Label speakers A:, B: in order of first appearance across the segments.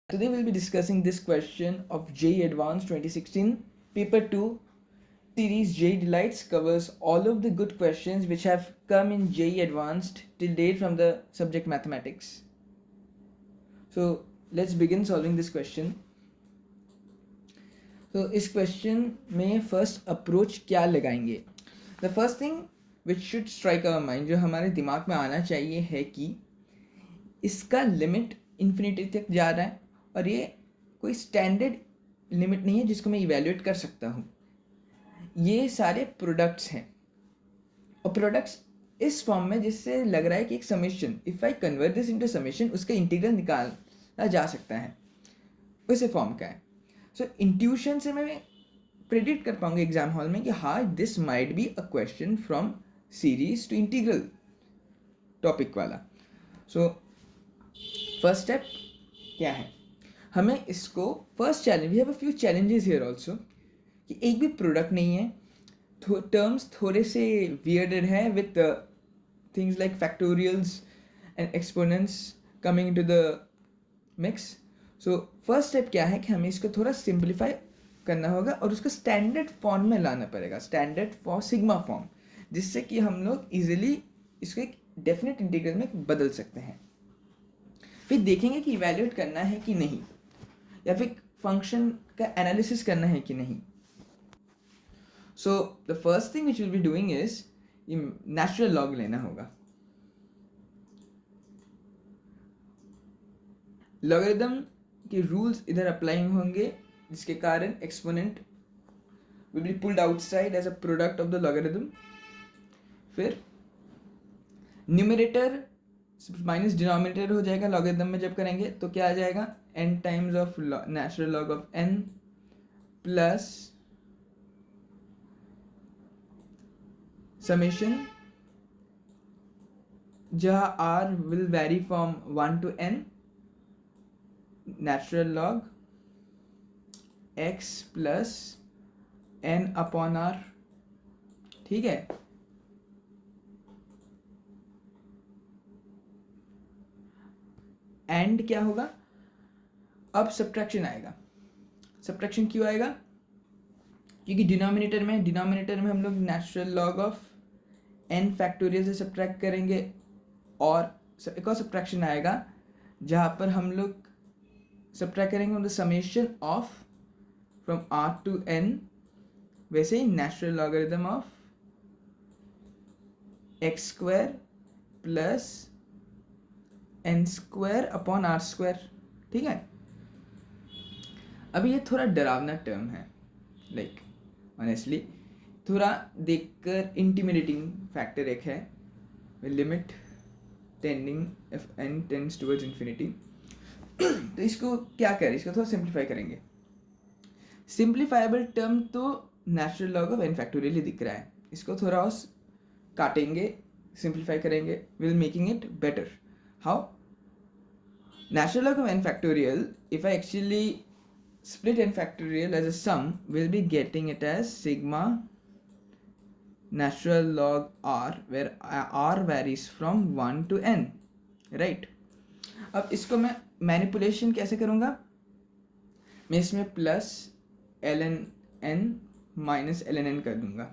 A: Today we'll be discussing this question of JEE Advanced 2016 Paper 2 Series JEE Delights covers all of the good questions which have come in JEE Advanced till date from the subject mathematics. So let's begin solving this question. तो इस question में first approach क्या लगाएंगे? The first thing which should strike our mind, जो हमारे दिमाग में आना चाहिए है कि इसका लिमिट इन्फिनिटी तक जा रहा है और ये कोई स्टैंडर्ड लिमिट नहीं है जिसको मैं इवेल्युएट कर सकता हूँ. ये सारे प्रोडक्ट्स हैं और प्रोडक्ट्स इस फॉर्म में जिससे लग रहा है कि एक summation, if I convert this into summation, उसका इंटीग्रल निकाला जा सकता है, वैसे फॉर्म का है. सो इंट्यूशन से मैं प्रेडिक्ट कर पाऊंगा एग्जाम हॉल में कि हाँ, this might be a question from series to integral topic वाला. सो फर्स्ट स्टेप क्या है? हमें इसको first challenge, we have a few challenges here also, कि एक भी प्रोडक्ट नहीं है, टर्म्स थोड़े से वियर्डेड है with things like factorials and exponents coming into the mix. So first step क्या है कि हमें इसको थोड़ा सिंप्लीफाई करना होगा और उसको स्टैंडर्ड फॉर्म में लाना पड़ेगा, स्टैंडर्ड फॉर सिग्मा फॉर्म, जिससे कि हम लोग इजीली इसको एक डेफिनेट इंटीग्रल में बदल सकते हैं. फिर देखेंगे कि इवैल्यूएट करना है कि नहीं, या फिर फंक्शन का एनालिसिस करना है कि नहीं. So the first thing which will be doing is natural log लेना होगा. लॉगरिथम के रूल्स इधर अप्लाई होंगे, जिसके कारण exponent will be pulled outside as a product of the logarithm. फिर न्यूमरेटर माइनस डिनोमिनेटर हो जाएगा लॉगरिथम में जब करेंगे, तो क्या आ जाएगा, n times of natural log of n plus summation, जहाँ r will very from 1 to n, natural log x plus n upon r. ठीक है. एंड क्या होगा, अब सब्ट्रैक्शन आएगा. सब्ट्रैक्शन क्यों आएगा? क्योंकि डिनोमिनेटर में हम लोग natural log of n factorial से सब्ट्रैक्ट करेंगे, और एक और सब्ट्रैक्शन आएगा जहाँ पर हम लोग सब्ट्रैक्ट करेंगे the summation of from r to n, वैसे ही natural logarithm of x square plus n square upon r square. ठीक है. अभी ये थोड़ा डरावना टर्म है, लाइक ऑनेस्टली थोड़ा देखकर इंटिमिडेटिंग फैक्टर एक है, limit tending if n tends towards infinity. तो इसको क्या करें, इसको थोड़ा सिंप्लीफाई करेंगे. सिंप्लीफाइबल टर्म तो natural log of n factorial ही दिख रहा है, इसको थोड़ा और काटेंगे, सिंप्लीफाई करेंगे, will making it better. How? Natural log of n factorial, if I actually split n factorial as a sum, we'll be getting it as sigma natural log r, where r varies from 1 to n, right? अब इसको मैं manipulation कैसे करूँगा? मैं इसमें plus ln n minus ln n कर दूंगा,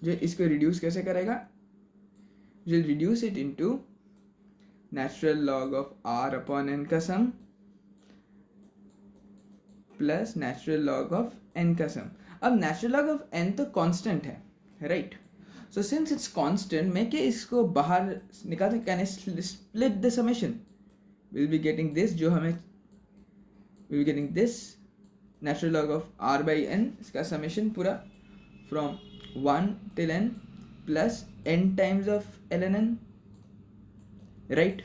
A: जो इसको रिड्यूस कैसे करेगा, जो reduce it into natural log of r upon n का sum plus natural log of n का सम. अब नेचुरल लॉग ऑफ n तो कांस्टेंट है, right? So since it's constant, मैं क्या इसको बाहर निकाल सकता, can I split the summation, will be getting this, जो हमें will be getting this natural log of r by n, इसका समेशन पूरा from 1 till n plus n times of ln n, right?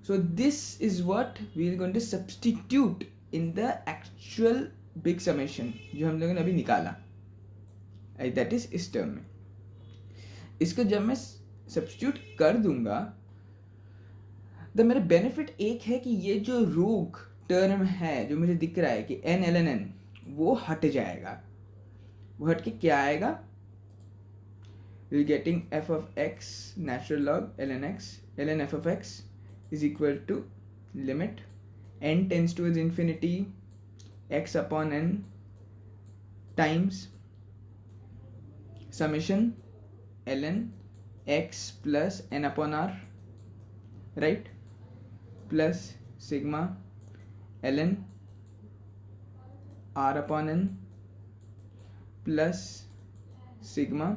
A: So this is what we are going to substitute in the actual big summation जो हम लोगों ने अभी निकाला, that is इस term में. इसको जब मैं सब्स्टिट्यूट कर दूंगा, तो मेरा बेनिफिट एक है कि ये जो रोग टर्म है जो मुझे दिख रहा है कि n ln n, वो हट जाएगा. वो हट के क्या आएगा, we're getting f of x natural log ln f of x is equal to limit n tends towards infinity x upon n times summation ln x plus n upon r, right, plus sigma ln r upon n plus sigma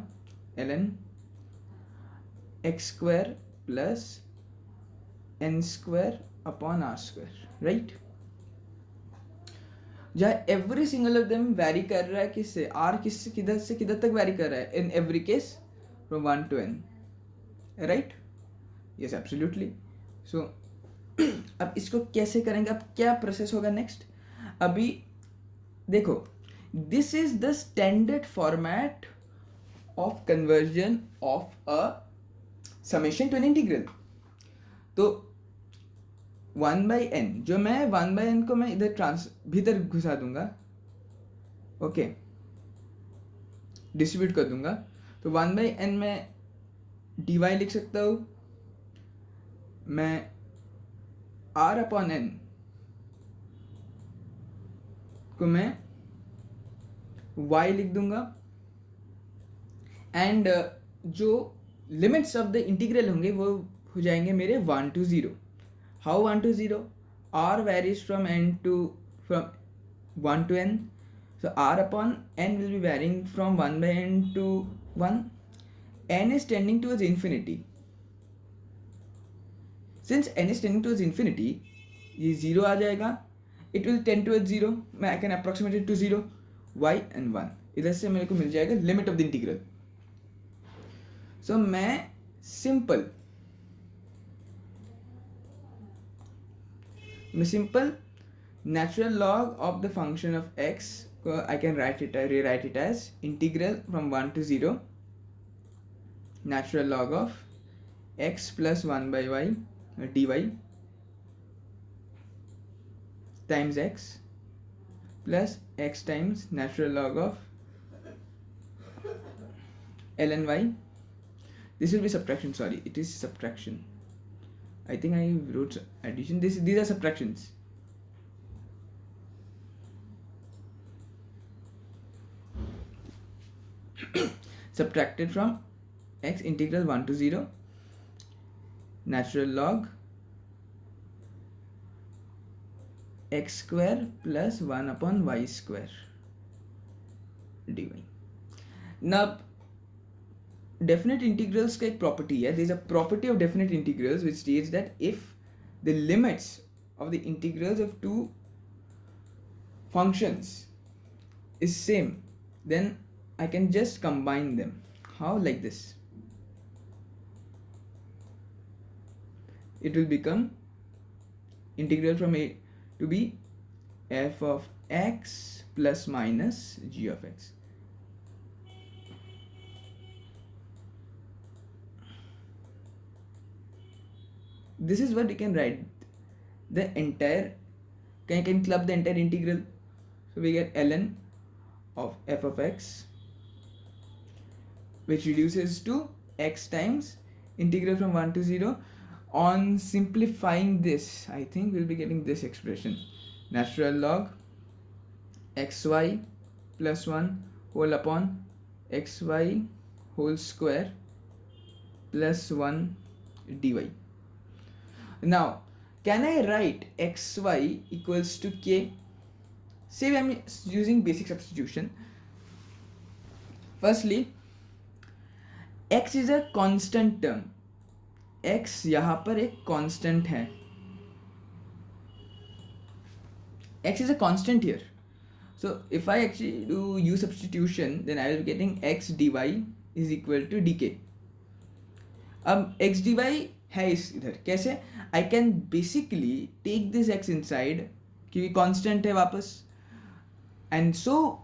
A: ln x square plus n square upon r square, right. जहाँ every single of them vary कर रहा है किससे, are किससे किधर से किधर तक वैरी कर रहा है in every case from 1 to n, right, yes absolutely. So अब इसको कैसे करेंगे, अब क्या प्रोसेस होगा नेक्स्ट. अभी देखो, this is the standard format of conversion of a summation to an integral. तो 1/n जो मैं 1/n को मैं इधर भीतर घुसा दूंगा, ओके, डिस्ट्रीब्यूट कर दूंगा. तो 1/n में dy लिख सकता हूँ, मैं r अपॉन n को मैं y लिख दूंगा, एंड जो लिमिट्स ऑफ द इंटीग्रल होंगे वो हो जाएंगे मेरे 1 to 0. How 1 to 0? R varies from 1 to n. So r upon n will be varying from 1/n to 1. n is tending towards infinity. Since n is tending towards infinity, ये 0 आ जाएगा. It will tend towards 0. I can approximate it to 0. y and 1. इधर से मेरे को मिल जाएगा limit of the integral. So मैं simple natural log of the function of x, I can rewrite it as integral from 1 to 0 natural log of x plus 1 by y dy times x plus x times natural log of ln y. This will be subtraction, sorry, it is subtraction. I think I wrote addition. These are subtractions. Subtracted from x integral 1 to 0 natural log x square plus 1 upon y square dy. Now definite integrals का एक property है. There is a property of definite integrals which states that if the limits of the integrals of two functions is same, then I can just combine them. How? Like this. It will become integral from a to b f of x plus minus g of x. This is what you can write the entire, can club the entire integral. So we get ln of f of x, which reduces to x times integral from 1 to 0. On simplifying this, I think we'll be getting this expression, natural log xy plus 1 whole upon xy whole square plus 1 dy. Now, can I write xy equals to k? Say I'm using basic substitution. Firstly, x is a constant term. x यहाँ पर एक constant है. x is a constant here. So if I actually do u substitution, then I will be getting x dy is equal to dk. अब x dy है इस इधर, कैसे? I can basically take this x inside क्योंकि constant है वापस, and so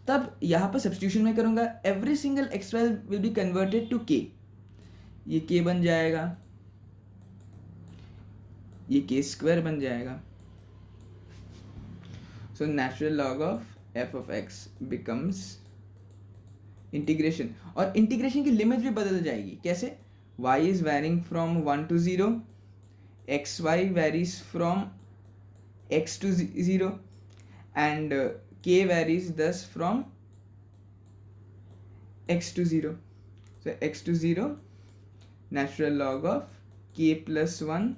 A: तब यहाँ पर substitution में करूँगा, every single xy will be converted to k. ये k बन जाएगा, ये k square बन जाएगा. So natural log of f of x becomes integration, और integration की लिमिट भी बदल जाएगी. कैसे? y is varying from 1 to 0, xy varies from x to 0 and k varies thus from x to 0. So x to 0 natural log of k plus 1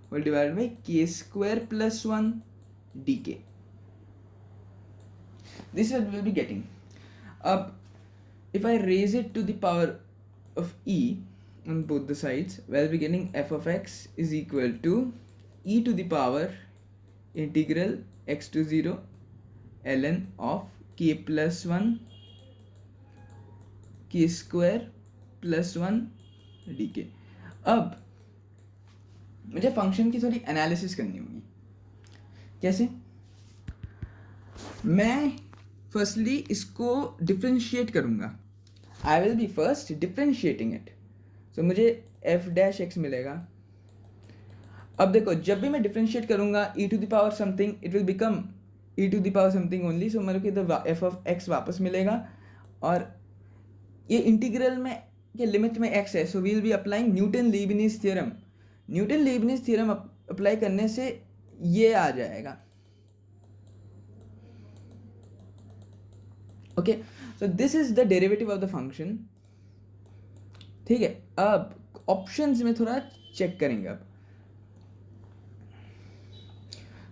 A: will divided by k square plus 1 dk. This is what we'll be getting. If I raise it to the power of e on both the sides, we'll be getting f of x is equal to e to the power integral x to 0 ln of k plus 1 k square plus 1 dk. अब मुझे function की थोड़ी analysis करनी होगी. कैसे? मैं firstly इसको differentiate करूंगा. I will be first differentiating it. So मुझे एफ डैश एक्स मिलेगा. अब देखो, जब भी मैं डिफ्रेंशिएट करूंगा e to the power something, it will become e to the power something only. So मेरे को इधर एफ ऑफ एक्स वापस मिलेगा और ये इंटीग्रल में के लिमिट में एक्स है. So we will be applying Newton Leibniz theorem. Newton Leibniz theorem apply करने से ये आ जाएगा. Okay, so this is the derivative of the function. ठीक है, अब ऑप्शंस में थोड़ा चेक करेंगे. अब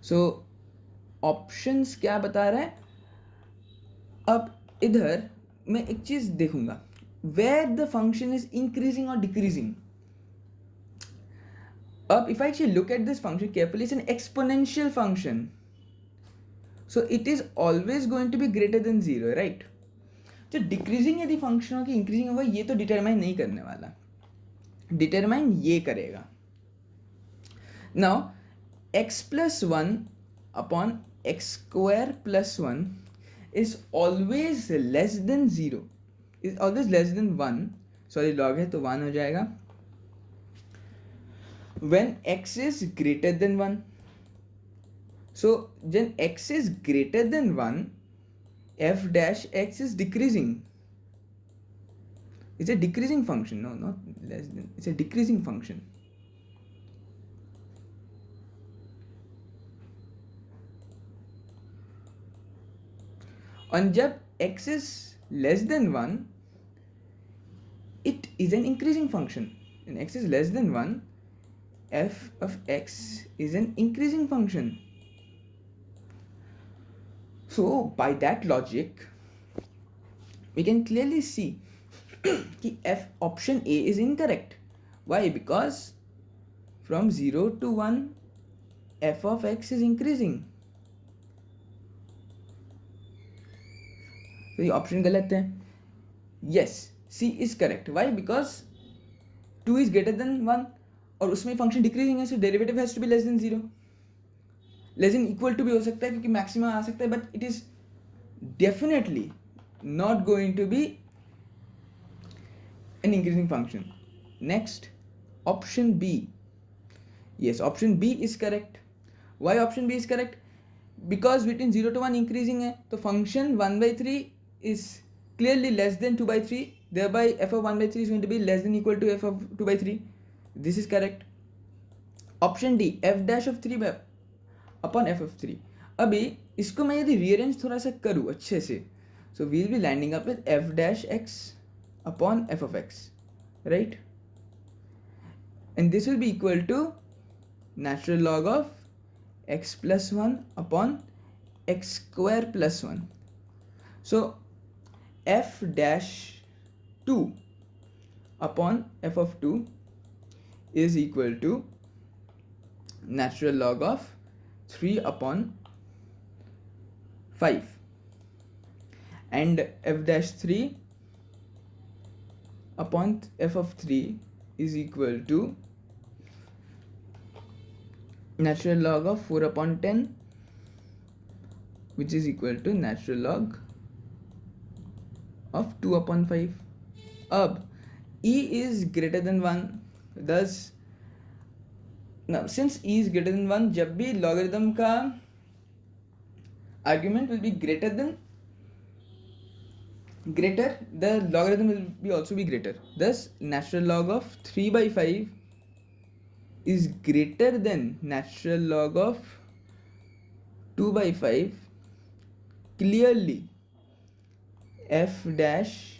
A: सो ऑप्शंस क्या बता रहा है. अब इधर मैं एक चीज देखूंगा, where the function is increasing और डिक्रीजिंग. अब if I actually look at this function carefully, it's an exponential function, so it is always going to be greater than 0, right? जो डिक्रीजिंग यदि फंक्शन हो कि इंक्रीजिंग होगा, ये तो determine नहीं करने वाला. डिटरमाइन ये करेगा. Now x plus 1 upon x square plus 1 is always less than 0, is always less than 1. Sorry, log है तो 1 हो जाएगा. When x is greater than 1, so when x is greater than 1, f dash x is decreasing. It's a decreasing function. No, not less than. It's a decreasing function. And जब x is less than 1, it is an increasing function. When x is less than 1, f of x is an increasing function. So by that logic we can clearly see कि f option A is incorrect. Why? Because from 0 to 1 f of x is increasing. तो ये option गलत है. Yes, C is correct. Why? Because 2 is greater than 1 और उसमें function decreasing है, so derivative has to be less than 0. Less than equal to भी हो सकता है क्योंकि मैक्सिमम आ सकता है, but it is definitely not going to be an increasing function. Next, option B. Yes, option B is correct. Why option B is correct? Because between 0 to 1 increasing है, तो function 1/3 is clearly less than 2/3. thereby f of 1/3 is going to be less than equal to f of 2/3. This is correct. Option D, f dash of 3 upon f of 3. अभी इसको मैं यदि rearrange थोड़ा सा करूँ अच्छे से, so we'll be landing up with f dash x upon f of x, right? And this will be equal to natural log of x plus 1 upon x square plus 1. So f dash 2 upon f of 2 is equal to natural log of 3 upon 5, and f dash 3 upon f of 3 is equal to natural log of 4 upon 10, which is equal to natural log of 2 upon 5. अब e is greater than 1, thus now since e is greater than 1, जब भी logarithm का argument will be greater, the logarithm will be also be greater. Thus natural log of 3/5 is greater than natural log of 2 by 5, clearly f dash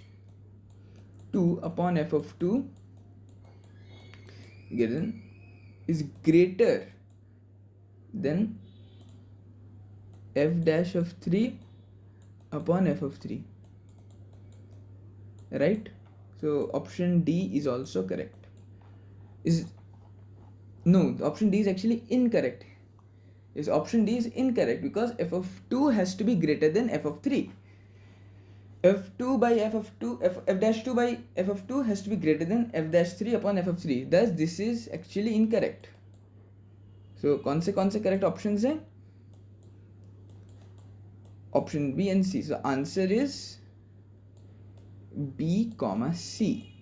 A: 2 upon f of 2 is greater than f dash of 3 upon f of 3, right? So option D is also correct. Option D is actually incorrect. Option D is incorrect because f of 2 has to be greater than f of 3. f2 by f of 2, f dash 2 by f of 2 has to be greater than f dash 3 upon f of 3. Thus this is actually incorrect. So कौन से correct options हैं? Option B and C. So answer is B, C.